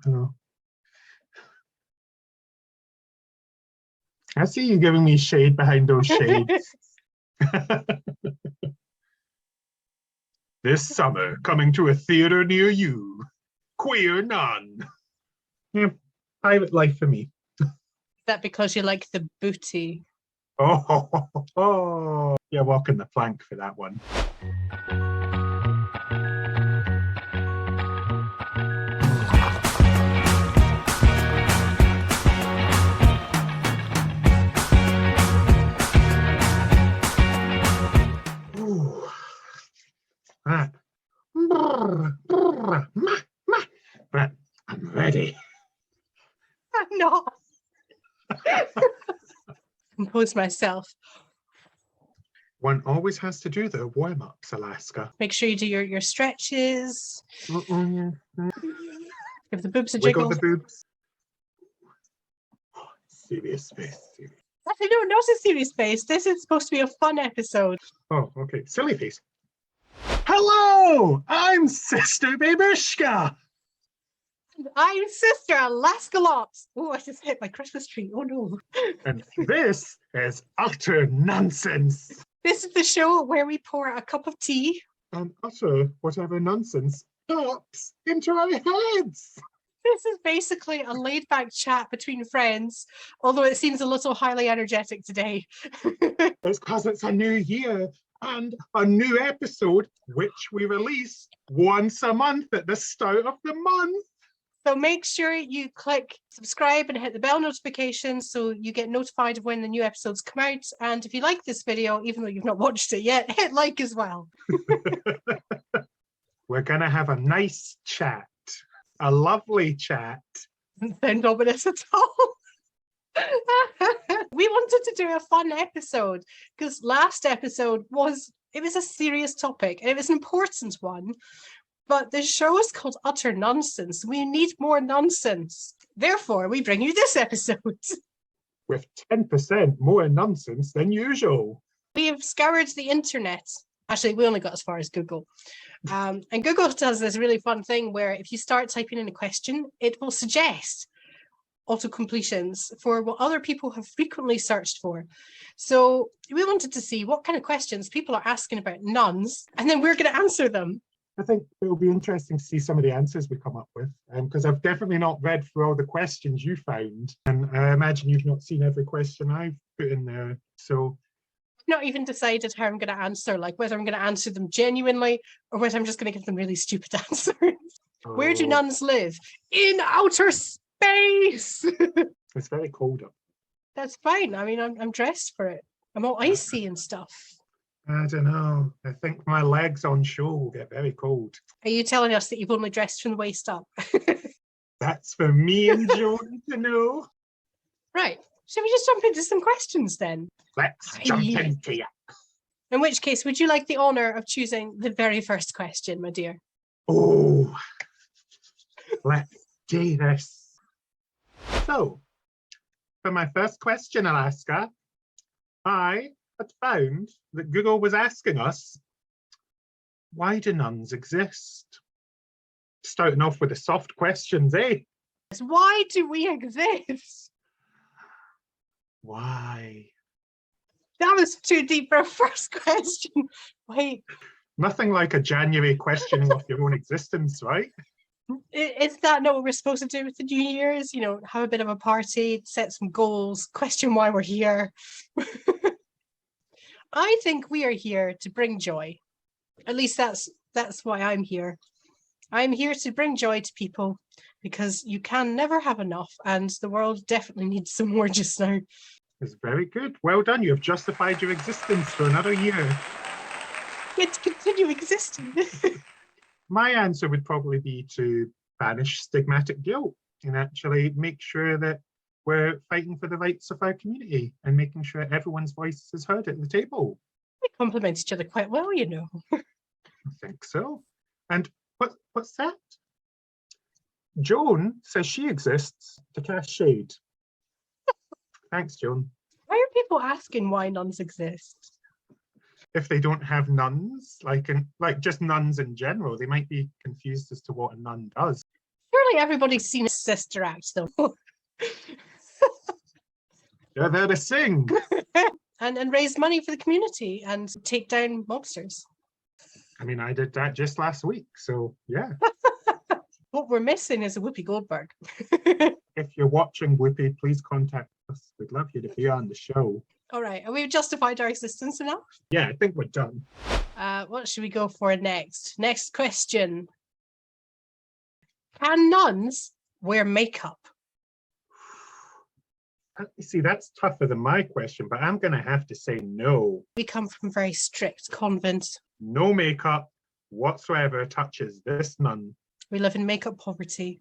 Hello. I see you giving me shade behind those shades. This summer, coming to a theatre near you, Queer Nun. Yeah, private life for me. Is that because you like the booty? Oh, you're walking the plank for that one. Ooh. Ah. But I'm ready. I'm not. Compose myself. One always has to do the warm-ups, Alaska. Make sure you do your stretches. Yeah. Give the boobs a Wiggle jiggle. the boobs. Serious face. Serious. Actually, no, not a serious face. This is supposed to be a fun episode. Oh, okay. Silly face. Hello! I'm Sister Babeushka! I'm Sister Alaska Lots. Oh, I just hit my Christmas tree. Oh no. And this is utter nonsense. This is the show where we pour a cup of tea And utter whatever nonsense pops into our heads. This is basically a laid-back chat between friends, although it seems a little highly energetic today. It's because it's a new year and a new episode, which we release once a month at the start of the month. So make sure you click subscribe and hit the bell notifications so you get notified of when the new episodes come out. And if you like this video, even though you've not watched it yet, hit like as well. We're going to have a nice chat, a lovely chat. Doesn't sound ominous at all. We wanted to do a fun episode because last episode was a serious topic and it was an important one. But the show is called Utter Nonsense. We need more nonsense. Therefore, we bring you this episode. With 10% more nonsense than usual. We have scoured the internet. Actually, we only got as far as Google. And Google does this really fun thing where if you start typing in a question, it will suggest auto-completions for what other people have frequently searched for. So we wanted to see what kind of questions people are asking about nuns, and then we're going to answer them. I think it'll be interesting to see some of the answers we come up with, because I've definitely not read through all the questions you found, and I imagine you've not seen every question I've put in there. So not even decided how I'm going to answer, like whether I'm going to answer them genuinely or whether I'm just going to give them really stupid answers. Where do nuns live? In outer space! It's very cold up. That's fine. I mean, I'm dressed for it. I'm all icy and stuff. I don't know. I think my legs on show will get very cold. Are you telling us that you've only dressed from the waist up? That's for me and Joan to know. Right. Shall we just jump into some questions then? Let's jump into it. In which case, would you like the honour of choosing the very first question, my dear? Oh, let's do this. So, for my first question, Alaska, I had found that Google was asking us, why do nuns exist? Starting off with the soft questions, eh? Why do we exist? Why? That was too deep for a first question. Wait. Nothing like a January questioning of your own existence, right? Is that not what we're supposed to do with the New Year's? You know, have a bit of a party, set some goals, question why we're here. I think we are here to bring joy. At least that's why I'm here. I'm here to bring joy to people because you can never have enough and the world definitely needs some more just now. It's very good. Well done. You have justified your existence for another year. Get to continue existing. My answer would probably be to banish stigmatic guilt and actually make sure that we're fighting for the rights of our community and making sure everyone's voice is heard at the table. We compliment each other quite well, you know. I think so. And what's that? Joan says she exists to cast shade. Thanks, Joan. Why are people asking why nuns exist? If they don't have nuns, like just nuns in general, they might be confused as to what a nun does. Surely think everybody's seen a sister act though. They're there to sing. and raise money for the community and take down mobsters. I mean, I did that just last week, so yeah. What we're missing is a Whoopi Goldberg. If you're watching, Whoopi, please contact us. We'd love you to be on the show. All right, are we justified our existence enough? Yeah, I think we're done. What should we go for next? Next question. Can nuns wear makeup? See, that's tougher than my question, but I'm going to have to say no. We come from a very strict convent. No makeup whatsoever touches this nun. We live in makeup poverty.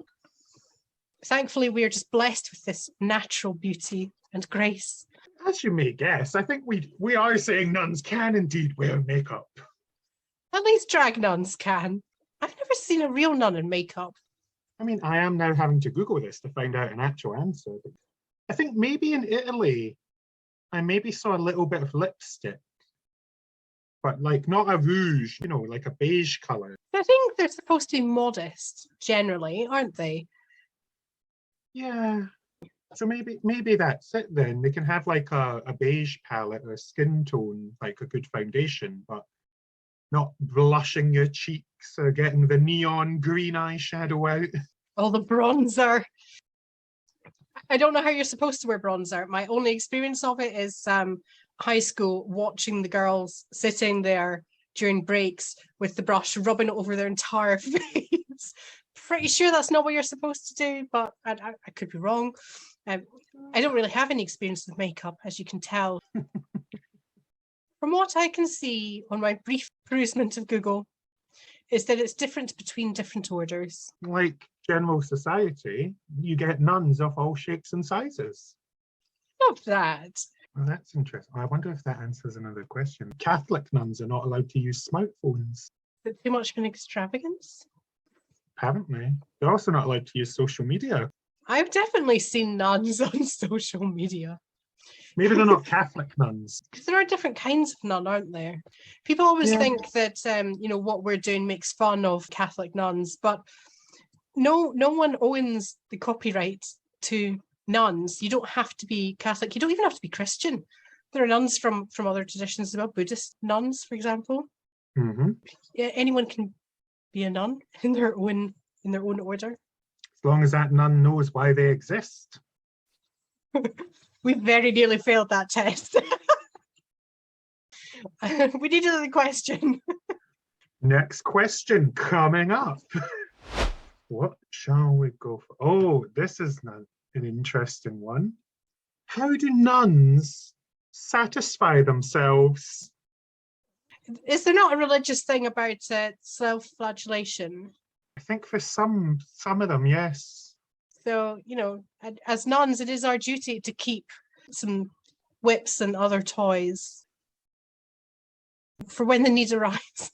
Thankfully, we are just blessed with this natural beauty and grace. As you may guess, I think we are saying nuns can indeed wear makeup. At least drag nuns can. I've never seen a real nun in makeup. I mean, I am now having to Google this to find out an actual answer. I think maybe in Italy, I maybe saw a little bit of lipstick, but like not a rouge, you know, like a beige color. I think they're supposed to be modest, generally, aren't they? Yeah. So maybe that's it then. They can have like a beige palette or a skin tone, like a good foundation, but not blushing your cheeks or getting the neon green eyeshadow out. All the bronzer. I don't know how you're supposed to wear bronzer. My only experience of it is high school, watching the girls sitting there during breaks with the brush, rubbing it over their entire face. Pretty sure that's not what you're supposed to do, but I could be wrong. I don't really have any experience with makeup, as you can tell. From what I can see on my brief perusement of Google, is that it's different between different orders. Like general society, you get nuns of all shapes and sizes. Love that. Well, that's interesting. I wonder if that answers another question. Catholic nuns are not allowed to use smartphones. Is it too much of an extravagance? Apparently. They're also not allowed to use social media. I've definitely seen nuns on social media. Maybe they're not Catholic nuns. Because there are different kinds of nun, aren't there? People always think that what we're doing makes fun of Catholic nuns, but no one owns the copyright to nuns. You don't have to be Catholic. You don't even have to be Christian. There are nuns from other traditions as well, Buddhist nuns, for example. Mm-hmm. Yeah, anyone can be a nun in their own order. As long as that nun knows why they exist. We very nearly failed that test. We need another question. Next question coming up. What shall we go for? Oh, this is an interesting one. How do nuns satisfy themselves? Is there not a religious thing about self-flagellation? I think for some of them, yes. So, as nuns, it is our duty to keep some whips and other toys for when the need arises.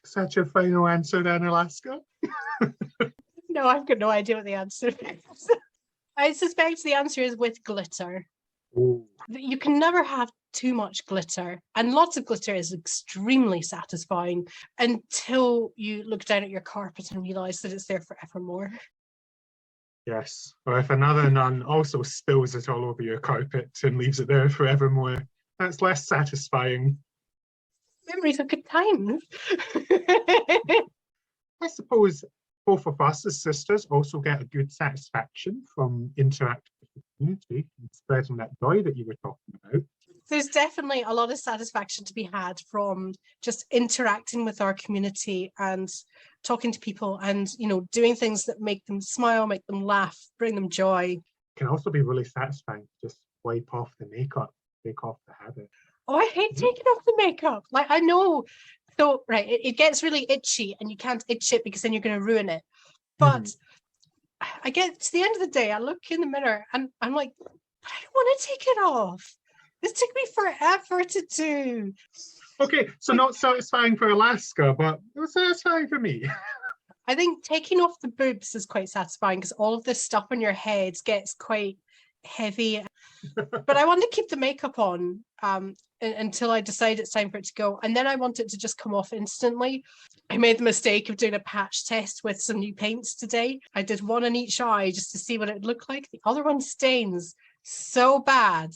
Such a final answer then, Alaska? No, I've got no idea what the answer is. I suspect the answer is with glitter. Oh. You can never have too much glitter, and lots of glitter is extremely satisfying until you look down at your carpet and realize that it's there forevermore. Yes, or if another nun also spills it all over your carpet and leaves it there forevermore, that's less satisfying. Memories of good times. I suppose both of us as sisters also get a good satisfaction from interacting with the community and spreading that joy that you were talking about. There's definitely a lot of satisfaction to be had from just interacting with our community and talking to people and, doing things that make them smile, make them laugh, bring them joy. It can also be really satisfying to just wipe off the makeup, take off the habit. Oh, I hate taking off the makeup. Like, I know. So, right, it gets really itchy and you can't itch it because then you're going to ruin it. But I get to the end of the day, I look in the mirror and I'm like, but I don't want to take it off. This took me forever to do. Okay, so not satisfying for Alaska, but it was satisfying for me. I think taking off the boobs is quite satisfying because all of this stuff on your head gets quite heavy. But I want to keep the makeup on until I decide it's time for it to go. And then I want it to just come off instantly. I made the mistake of doing a patch test with some new paints today. I did one on each eye just to see what it would look like. The other one stains so bad.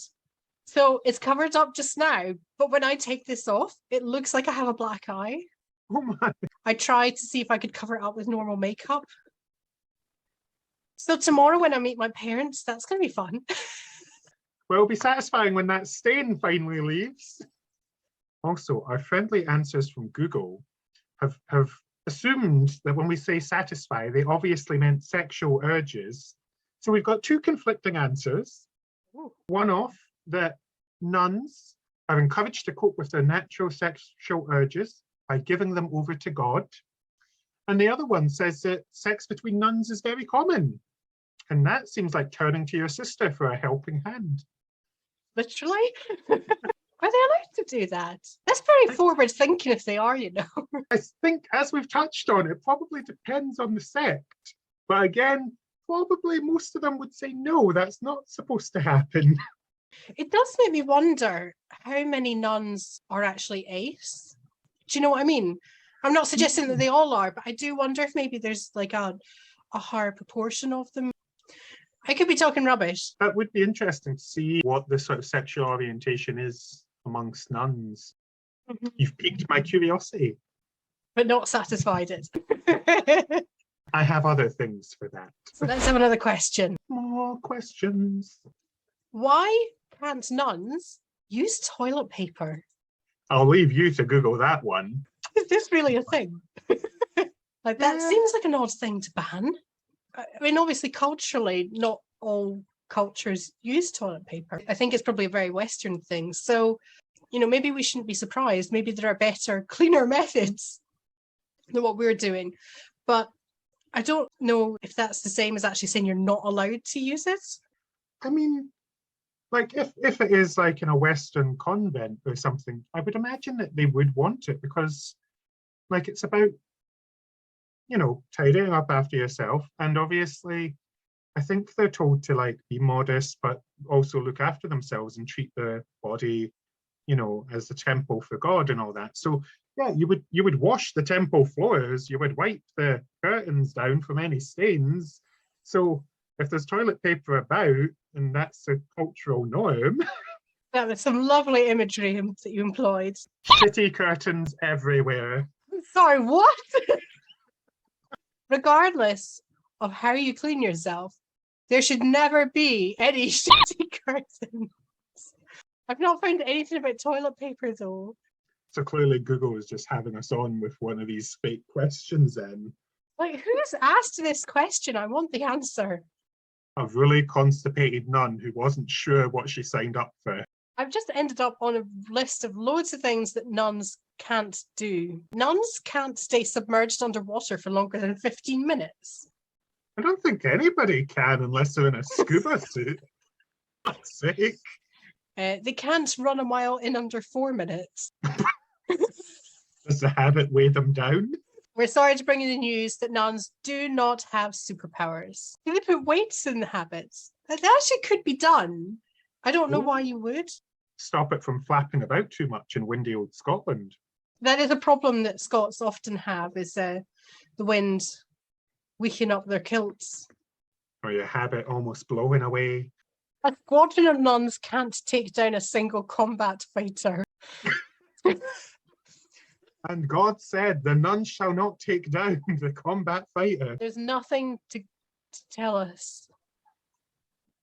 So it's covered up just now, but when I take this off, it looks like I have a black eye. Oh my. I tried to see if I could cover it up with normal makeup. So tomorrow when I meet my parents, that's going to be fun. Well, it'll be satisfying when that stain finally leaves. Also, our friendly answers from Google have assumed that when we say satisfy, they obviously meant sexual urges. So we've got two conflicting answers. Ooh. One off that nuns are encouraged to cope with their natural sexual urges by giving them over to God. And the other one says that sex between nuns is very common. And that seems like turning to your sister for a helping hand. Literally? Are they allowed to do that? That's very forward thinking if they are, you know. I think, as we've touched on, it probably depends on the sect. But again, probably most of them would say, no, that's not supposed to happen. It does make me wonder how many nuns are actually ace. Do you know what I mean? I'm not suggesting that they all are, but I do wonder if maybe there's like a higher proportion of them. I could be talking rubbish. That would be interesting to see what the sort of sexual orientation is amongst nuns. Mm-hmm. You've piqued my curiosity. But not satisfied it. I have other things for that. So let's have another question. More questions. Why can't nuns use toilet paper? I'll leave you to Google that one. Is this really a thing? Like, that seems like an odd thing to ban. I mean, obviously, culturally, not all cultures use toilet paper. I think it's probably a very Western thing. So, you know, maybe we shouldn't be surprised. Maybe there are better, cleaner methods than what we're doing. But I don't know if that's the same as actually saying you're not allowed to use it. I mean, like, if it is like in a Western convent or something, I would imagine that they would want it because, like, it's about, you know, tidying up after yourself. And obviously, I think they're told to, like, be modest, but also look after themselves and treat their body, you know, as the temple for God and all that. So, yeah, you would wash the temple floors, you would wipe the curtains down from any stains. So if there's toilet paper about, and that's a cultural norm. That was some lovely imagery that you employed. Shitty curtains everywhere. Sorry, what? Regardless of how you clean yourself, there should never be any shitty curtains. I've not found anything about toilet paper though. So clearly Google is just having us on with one of these fake questions then. Like, who's asked this question? I want the answer. A really constipated nun who wasn't sure what she signed up for. I've just ended up on a list of loads of things that nuns can't do. Nuns can't stay submerged underwater for longer than 15 minutes. I don't think anybody can unless they're in a scuba suit. For fuck's sake. They can't run a mile in under 4 minutes. Does the habit weigh them down? We're sorry to bring you the news that nuns do not have superpowers. They put weights in the habits. That actually could be done. I don't know why you would. Stop it from flapping about too much in windy old Scotland. That is a problem that Scots often have, is the wind weakening up their kilts. Or your habit almost blowing away. A squadron of nuns can't take down a single combat fighter. And God said, the nuns shall not take down the combat fighter. There's nothing to tell us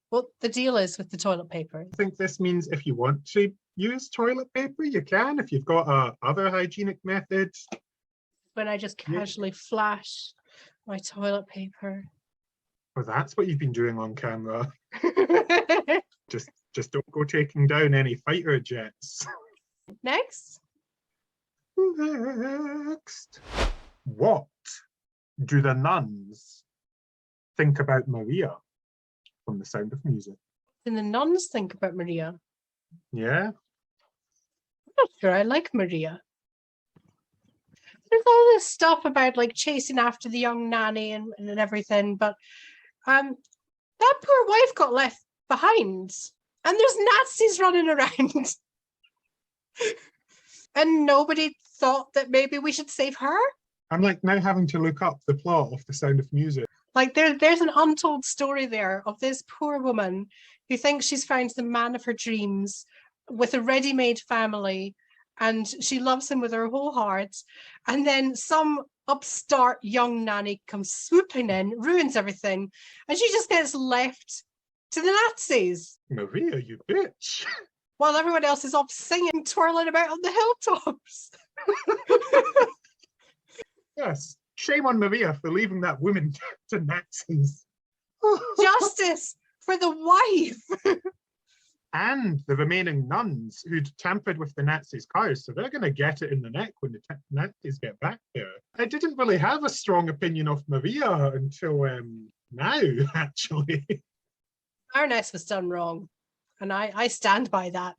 what the deal is with the toilet paper. I think this means if you want to use toilet paper, you can. If you've got other hygienic methods. When I just casually flash my toilet paper. Well, that's what you've been doing on camera. Just don't go taking down any fighter jets. Next. Next. What do the nuns think about Maria from The Sound of Music? And the nuns think about Maria. Yeah? I'm not sure I like Maria. There's all this stuff about like chasing after the young nanny and everything, but that poor wife got left behind. And there's Nazis running around. And nobody thought that maybe we should save her? I'm like now having to look up the plot of The Sound of Music. Like there's an untold story there of this poor woman who thinks she's found the man of her dreams with a ready-made family, and she loves him with her whole heart. And then some upstart young nanny comes swooping in, ruins everything, and she just gets left to the Nazis Maria, you bitch. while everyone else is off singing, twirling about on the hilltops. Yes, shame on Maria for leaving that woman to Nazis. Justice for the wife. And the remaining nuns who'd tampered with the Nazis' cars, so they're going to get it in the neck when the Nazis get back there. I didn't really have a strong opinion of Maria until now, actually. Baroness was done wrong, and I stand by that.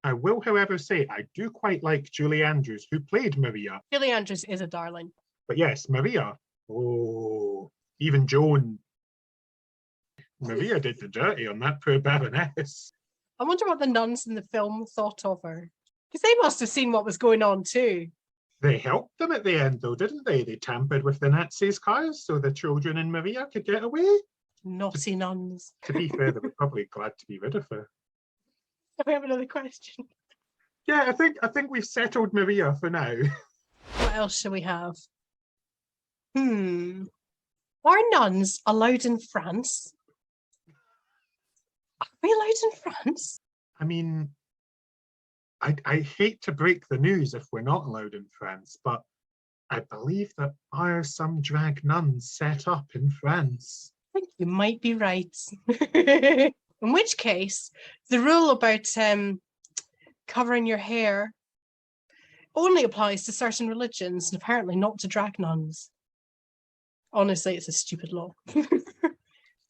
I will, however, say I do quite like Julie Andrews, who played Maria. Julie Andrews is a darling. But yes, Maria. Oh, even Joan. Maria did the dirty on that poor Baroness. I wonder what the nuns in the film thought of her. Because they must have seen what was going on too. They helped them at the end, though, didn't they? They tampered with the Nazis' cars so the children in Maria could get away. Naughty nuns. To be fair, they were probably glad to be rid of her. We have another question. Yeah, I think we've settled Maria for now. What else shall we have? Are nuns allowed in France? Are we allowed in France? I mean, I hate to break the news if we're not allowed in France, but I believe there are some drag nuns set up in France. I think you might be right. In which case, the rule about covering your hair only applies to certain religions and apparently not to drag nuns. Honestly, it's a stupid law.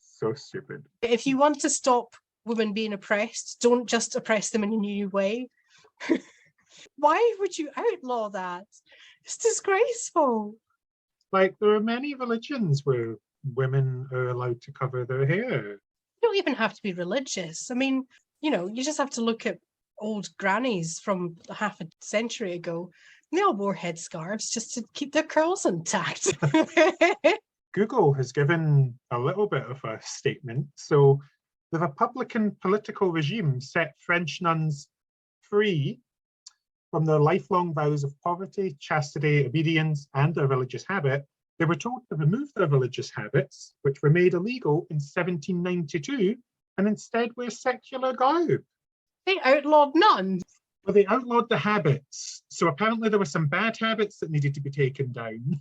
So stupid. If you want to stop women being oppressed, don't just oppress them in a new way. Why would you outlaw that? It's disgraceful. Like, there are many religions where women are allowed to cover their hair. You don't even have to be religious. I mean, you know, you just have to look at old grannies from half a century ago. They all wore headscarves just to keep their curls intact. Google has given a little bit of a statement. So the Republican political regime set French nuns free from their lifelong vows of poverty, chastity, obedience, and their religious habit. They were told to remove their religious habits, which were made illegal in 1792, and instead wear secular garb. They outlawed nuns. Well, they outlawed the habits. So apparently there were some bad habits that needed to be taken down.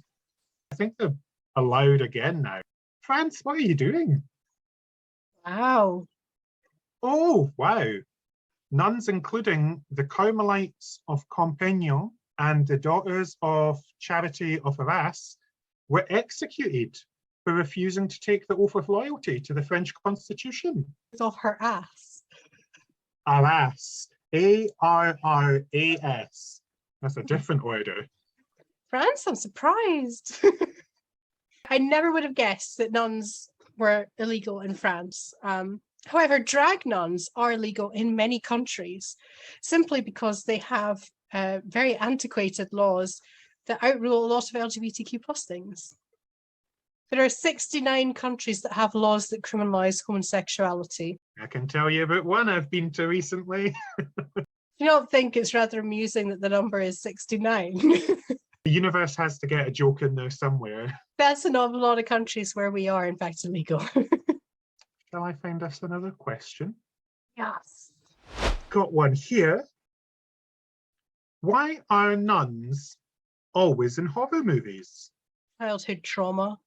I think they're allowed again now. France, what are you doing? Wow. Oh, wow. Nuns, including the Carmelites of Compagnon and the Daughters of Charity of Arras, were executed for refusing to take the oath of loyalty to the French Constitution. It's off her ass. Arras. A-R-R-A-S. That's a different order. France, I'm surprised. I never would have guessed that nuns were illegal in France. However, drag nuns are illegal in many countries simply because they have very antiquated laws that outrule a lot of LGBTQ plus things. There are 69 countries that have laws that criminalize homosexuality. I can tell you about one I've been to recently. You don't think it's rather amusing that the number is 69? The universe has to get a joke in there somewhere. That's an awful lot of countries where we are, in fact, illegal. Shall I find us another question? Yes. Got one here. Why are nuns always in horror movies? Childhood trauma.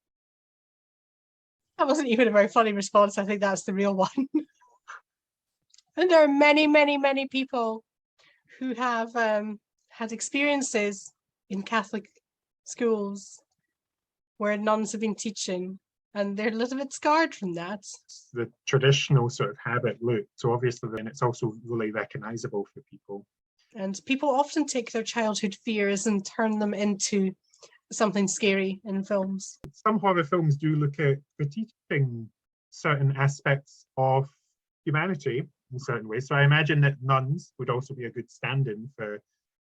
That wasn't even a very funny response. I think that's the real one. And there are many, many, many people who have had experiences in Catholic schools where nuns have been teaching, and they're a little bit scarred from that. The traditional sort of habit look, so obviously then it's also really recognisable for people. And people often take their childhood fears and turn them into something scary in films. Some horror films do look at critiquing certain aspects of humanity. in certain ways. So I imagine that nuns would also be a good stand-in for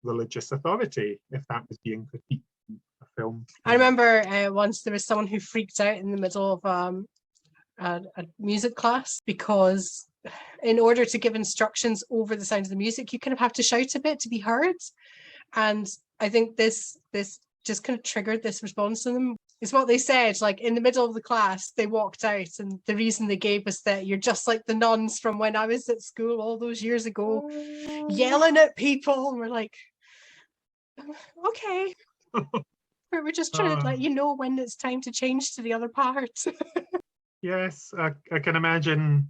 religious authority if that was being critiqued in a film. I remember once there was someone who freaked out in the middle of a music class because in order to give instructions over the sound of the music, you kind of have to shout a bit to be heard. And I think this just kind of triggered this response in them. It's what they said, like in the middle of the class, they walked out, and the reason they gave was that you're just like the nuns from when I was at school all those years ago, yelling at people. And we're like, okay. We're just trying to let you know when it's time to change to the other part. Yes, I can imagine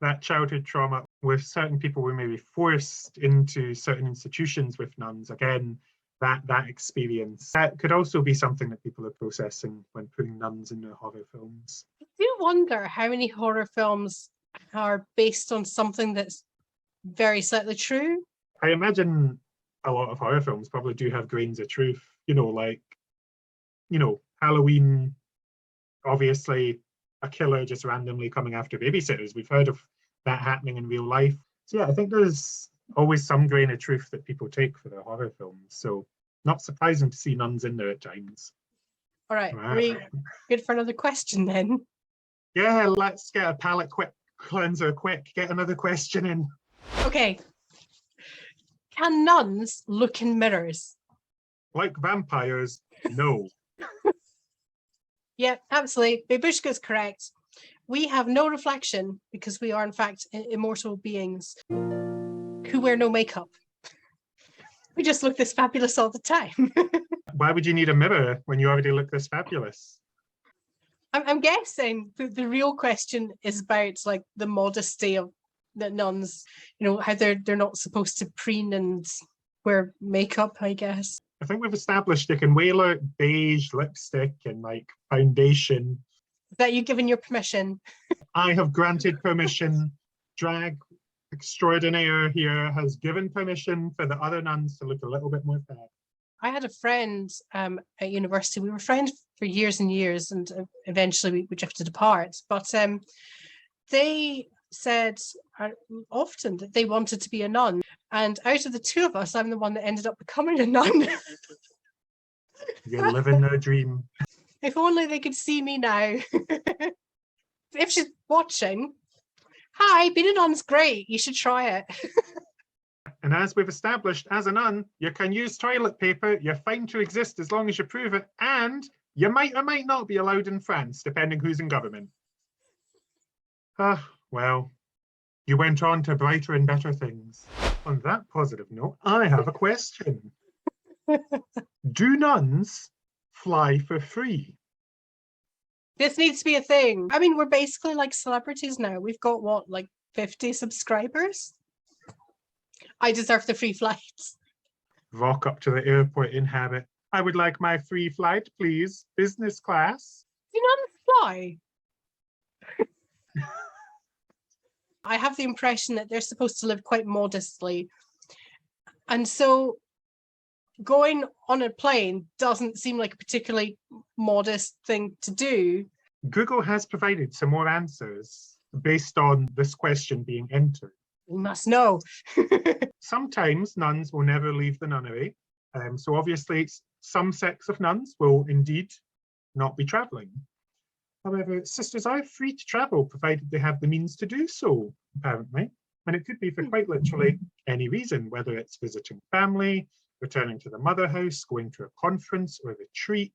that childhood trauma where certain people were maybe forced into certain institutions with nuns. Again, that experience. That could also be something that people are processing when putting nuns in their horror films. I do wonder how many horror films are based on something that's very slightly true. I imagine a lot of horror films probably do have grains of truth, like, Halloween, obviously a killer just randomly coming after babysitters. We've heard of that happening in real life. So yeah, I think there's always some grain of truth that people take for their horror films. So not surprising to see nuns in there at times. All right, are we good for another question then? Yeah, let's get a palate cleanser quick. Get another question in. Okay. Can nuns look in mirrors? Like vampires, no. Yeah, absolutely. Babeushka is correct. We have no reflection because we are in fact immortal beings who wear no makeup. We just look this fabulous all the time. Why would you need a mirror when you already look this fabulous? I'm guessing the real question is about like the modesty of the nuns, how they're not supposed to preen and wear makeup, I guess. I think we've established they can whale out beige lipstick and like foundation. Is that you given your permission? I have granted permission. Drag extraordinaire here has given permission for the other nuns to look a little bit more fab. I had a friend at university. We were friends for years and years, and eventually we drifted apart. But they said often that they wanted to be a nun. And out of the two of us, I'm the one that ended up becoming a nun. You're living their dream. If only they could see me now. If she's watching, hi, being a nun's great. You should try it. And as we've established, as a nun, you can use toilet paper. You're fine to exist as long as you prove it. And you might or might not be allowed in France, depending who's in government. Well, you went on to brighter and better things. On that positive note, I have a question. Do nuns fly for free? This needs to be a thing. I mean, we're basically like celebrities now. We've got what, like 50 subscribers? I deserve the free flights. Rock up to the airport in habit. I would like my free flight, please. Business class. Do nuns fly? I have the impression that they're supposed to live quite modestly. And so going on a plane doesn't seem like a particularly modest thing to do. Google has provided some more answers based on this question being entered. We must know. Sometimes nuns will never leave the nunnery. So obviously some sects of nuns will indeed not be traveling. However, sisters are free to travel, provided they have the means to do so, apparently. And it could be for quite literally any reason, whether it's visiting family, returning to the mother house, going to a conference or a retreat.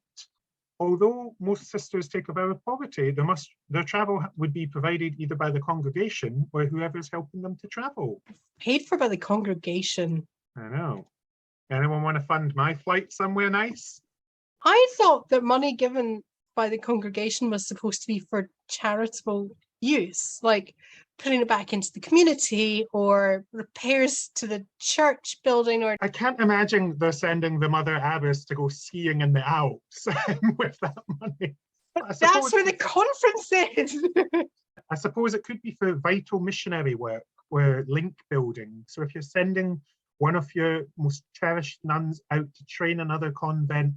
Although most sisters take a vow of poverty, their travel would be provided either by the congregation or whoever's helping them to travel. Paid for by the congregation. I know. Anyone want to fund my flight somewhere nice? I thought that money given by the congregation was supposed to be for charitable use, like putting it back into the community or repairs to the church building. Or I can't imagine they're sending the Mother Abbess to go skiing in the Alps with that money. That's where the conference is. I suppose it could be for vital missionary work or link building. So if you're sending one of your most cherished nuns out to train another convent,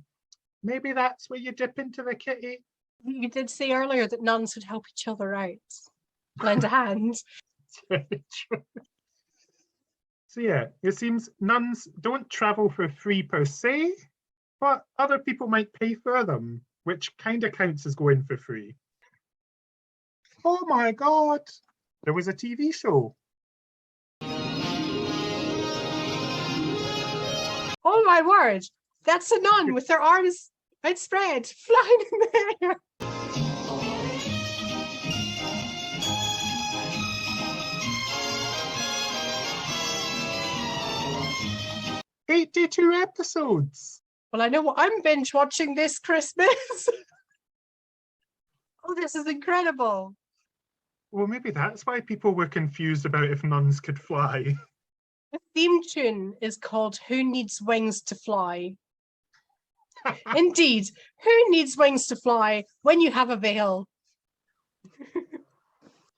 maybe that's where you dip into the kitty. You did say earlier that nuns would help each other out, lend a hand. very true. So yeah, it seems nuns don't travel for free per se, but other people might pay for them, which kind of counts as going for free. Oh my God, there was a TV show. Oh my word, that's a nun with their arms outspread, flying in the air. "82 episodes. Well, I know what I'm binge watching this Christmas. Oh, this is incredible. Well, maybe that's why people were confused about if nuns could fly. The theme tune is called Who Needs Wings to Fly? Indeed, who needs wings to fly when you have a veil?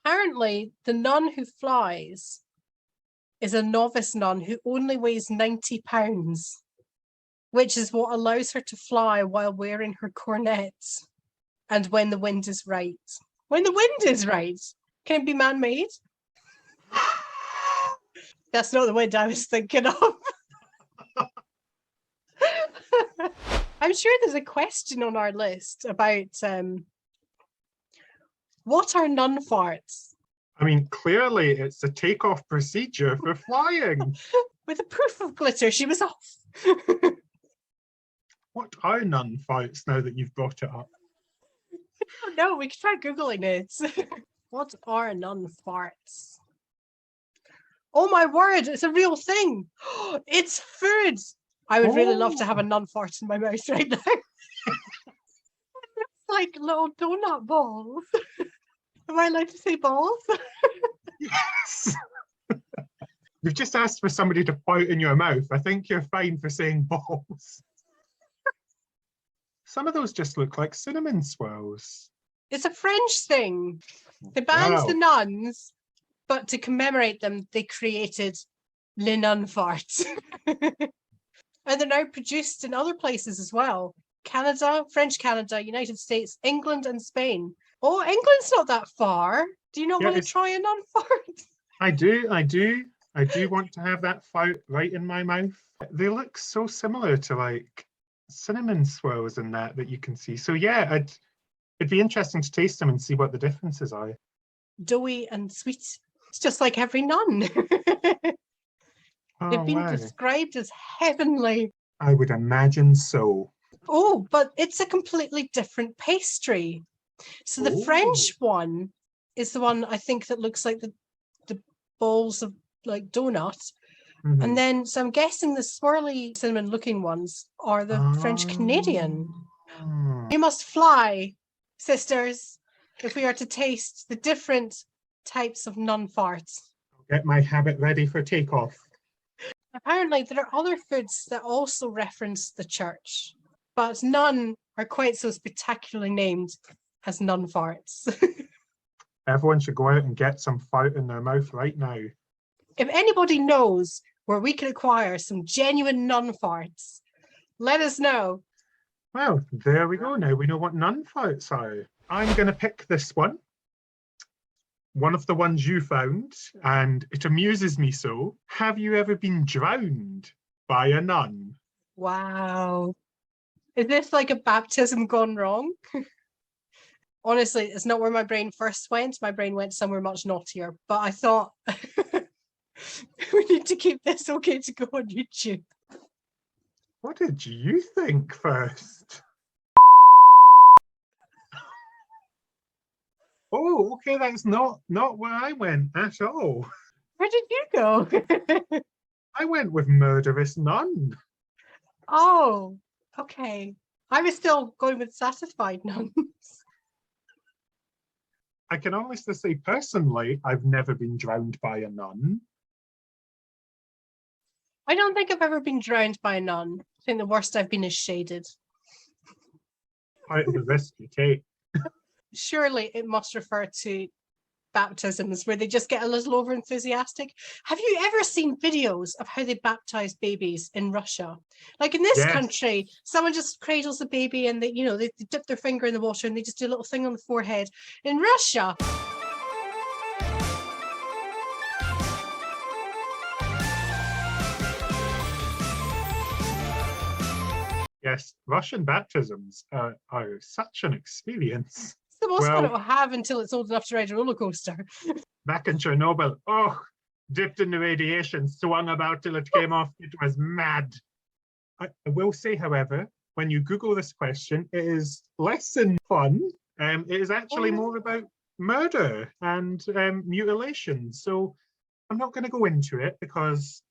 Apparently, the nun who flies is a novice nun who only weighs 90 pounds, which is what allows her to fly while wearing her cornets and when the wind is right. When the wind is right, can it be man-made? That's not the wind I was thinking of. I'm sure there's a question on our list about what are nun farts? I mean, clearly it's a takeoff procedure for flying. With a proof of glitter, she was off. What are nun farts now that you've brought it up? Oh no, we could try Googling it. What are nun farts? Oh my word, it's a real thing. It's food. I would really love to have a nun fart in my mouth right now. It's like little donut balls. Am I allowed to say balls? Yes. You've just asked for somebody to pout in your mouth. I think you're fine for saying balls. Some of those just look like cinnamon swirls. It's a French thing. They banned Wow. the nuns, but to commemorate them, they created Le Nun farts. And they're now produced in other places as well. Canada, French Canada, United States, England and Spain. Oh, England's not that far. Do you not Yeah, want to try a nun fart? I do want to have that fart right in my mouth. They look so similar to like cinnamon swirls and that you can see. So yeah, it'd be interesting to taste them and see what the differences are. Doughy and sweet. It's just like every nun. Oh, They've been wow. described as heavenly. I would imagine so. Oh, but it's a completely different pastry. So the French one is the one I think that looks like the balls of like donut. Mhm. And then, so I'm guessing the swirly cinnamon looking ones are the French Canadian. Oh. You must fly, sisters, if we are to taste the different types of nun farts. Get my habit ready for takeoff. Apparently, there are other foods that also reference the church, but none are quite so spectacularly named as nun farts. Everyone should go out and get some fart in their mouth right now. If anybody knows where we can acquire some genuine nun farts, let us know. Well, there we go. Now we know what nun farts are. I'm going to pick this one. One of the ones you found, and it amuses me so. Have you ever been drowned by a nun? Wow. Is this like a baptism gone wrong? Honestly, it's not where my brain first went. My brain went somewhere much naughtier, but I thought we need to keep this okay to go on YouTube. What did you think first? Oh, okay, that's not where I went at all. Where did you go? I went with murderous nun. Oh, okay. I was still going with satisfied nuns. I can honestly say personally, I've never been drowned by a nun. I don't think I've ever been drowned by a nun. I think the worst I've been is shaded. Part of the risk you take. Surely it must refer to baptisms where they just get a little over enthusiastic. Have you ever seen videos of how they baptize babies in Russia? Like in this Yes. country, someone just cradles a baby and they dip their finger in the water and they just do a little thing on the forehead. In Russia, Yes, Russian baptisms are such an experience. It's the most fun Well, it'll have until it's old enough to ride a roller coaster. back in Chernobyl, oh, dipped in the radiation, swung about till it came off. It was mad. I will say, however, when you Google this question, it is less than fun. It is actually more about murder and mutilation. So I'm not going to go into it because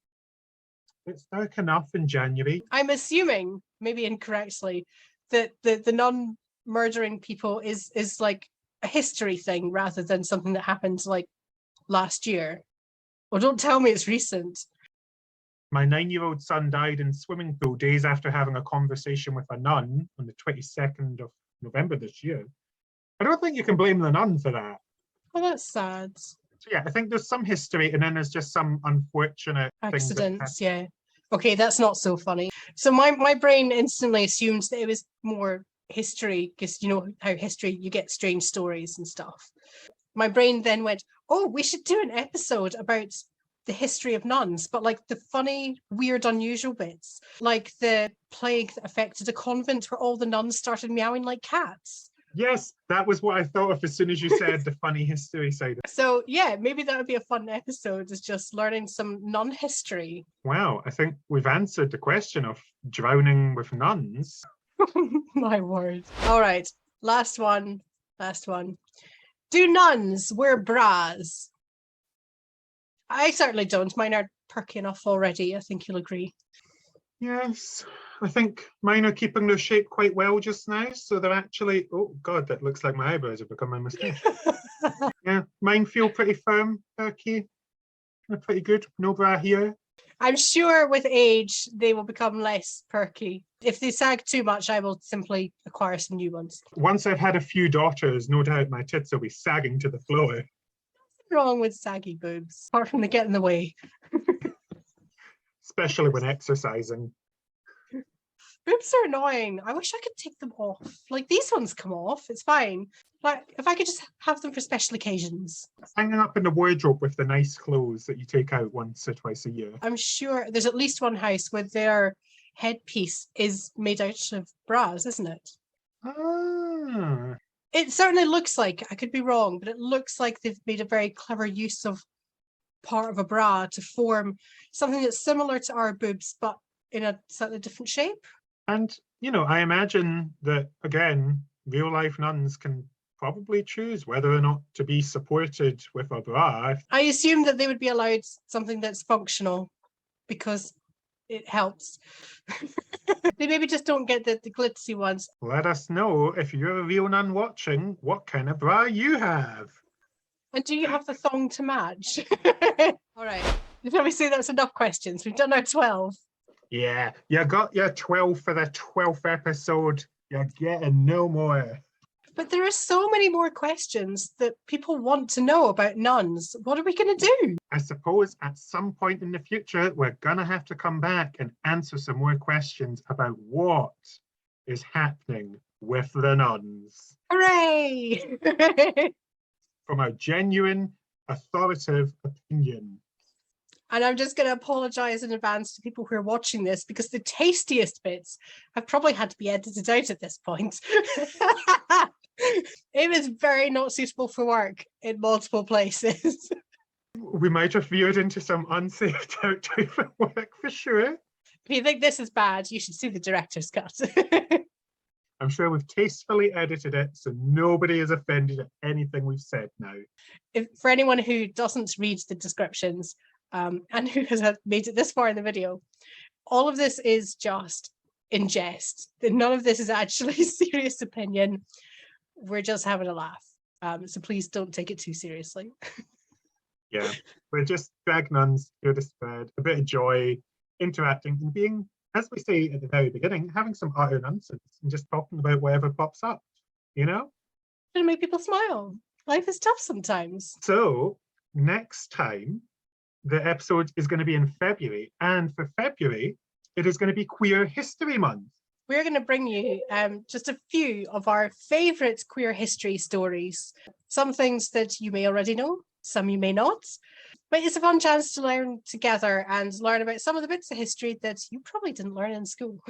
it's dark enough in January. I'm assuming, maybe incorrectly, that the nun murdering people is like a history thing rather than something that happened like last year. Well, don't tell me it's recent. My 9-year-old son died in swimming pool days after having a conversation with a nun on the 22nd of November this year. I don't think you can blame the nun for that. Oh, that's sad. So yeah, I think there's some history and then there's just some unfortunate Accidents, yeah. Okay, that's not so funny. So my brain instantly assumed that it was more history, because you know how history, you get strange stories and stuff. My brain then went, oh, we should do an episode about the history of nuns, but like the funny, weird, unusual bits, like the plague that affected a convent where all the nuns started meowing like cats. Yes, that was what I thought of as soon as you said the funny history side. So yeah, maybe that would be a fun episode, is just learning some nun history. Wow, I think we've answered the question of drowning with nuns. My word. All right, last one. Do nuns wear bras? I certainly don't. Mine are perky enough already. I think you'll agree. Yes, I think mine are keeping their shape quite well just now. So they're actually, oh God, that looks like my eyebrows have become my moustache. Yeah, mine feel pretty firm, perky. They're pretty good. No bra here. I'm sure with age, they will become less perky. If they sag too much, I will simply acquire some new ones. Once I've had a few daughters, no doubt my tits will be sagging to the floor. What's wrong with saggy boobs, apart from they get in the way? Especially when exercising. Boobs are annoying. I wish I could take them off. Like these ones come off, it's fine. Like if I could just have them for special occasions. Hanging up in the wardrobe with the nice clothes that you take out once or twice a year. I'm sure there's at least one house where their headpiece is made out of bras, isn't it? Ah. It certainly looks like, I could be wrong, but it looks like they've made a very clever use of part of a bra to form something that's similar to our boobs, but in a slightly different shape. And, you know, I imagine that, again, real life nuns can probably choose whether or not to be supported with a bra. I assume that they would be allowed something that's functional because it helps. They maybe just don't get the glitzy ones. Let us know if you're a real nun watching what kind of bra you have. And do you have the thong to match? All right. Let me say that's enough questions. We've done our 12. Yeah, you got your 12 for the 12th episode. You're getting no more. But there are so many more questions that people want to know about nuns. What are we going to do? I suppose at some point in the future, we're going to have to come back and answer some more questions about what is happening with the nuns. Hooray! From a genuine, authoritative opinion. And I'm just going to apologise in advance to people who are watching this because the tastiest bits have probably had to be edited out at this point. It was very not suitable for work in multiple places. We might have veered into some unsafe territory for work, for sure. If you think this is bad, you should see the director's cut. I'm sure we've tastefully edited it so nobody is offended at anything we've said now. For anyone who doesn't read the descriptions, and who has made it this far in the video, all of this is just in jest. None of this is actually serious opinion. We're just having a laugh. So please don't take it too seriously. Yeah, we're just drag nuns here to spread a bit of joy, interacting and being, as we say at the very beginning, having some utter nonsense and just talking about whatever pops up, you know? To make people smile. Life is tough sometimes. So next time, the episode is going to be in February, and for February, it is going to be Queer History Month. We're going to bring you just a few of our favourite queer history stories. Some things that you may already know, some you may not. But it's a fun chance to learn together and learn about some of the bits of history that you probably didn't learn in school.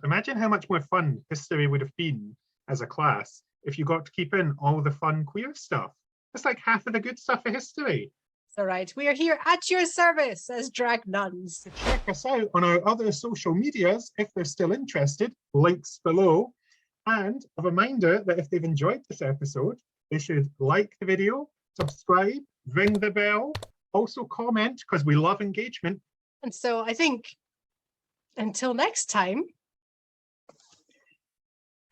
Imagine how much more fun history would have been as a class if you got to keep in all the fun queer stuff. It's like half of the good stuff of history. All right, we are here at your service as drag nuns. Check us out on our other social medias if they're still interested, links below. And a reminder that if they've enjoyed this episode, they should like the video, subscribe, ring the bell, also comment because we love engagement. And so I think until next time,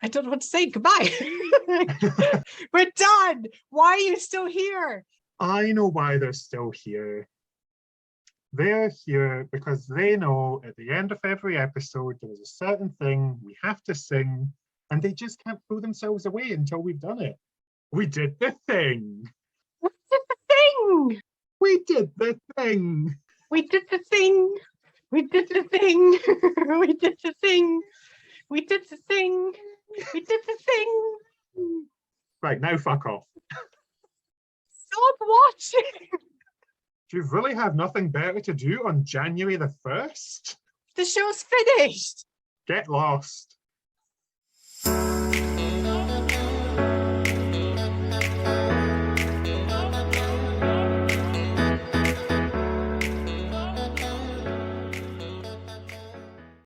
I don't know what to say. Goodbye. We're done. Why are you still here? I know why they're still here. They're here because they know at the end of every episode there is a certain thing we have to sing, and they just can't throw themselves away until we've done it. We did the thing. We did the thing. We did the thing. We did the thing. We did the thing. We did the thing. We did the thing. We did the thing. Right, now fuck off. Stop watching. Do you really have nothing better to do on January the 1st? The show's finished. Get lost.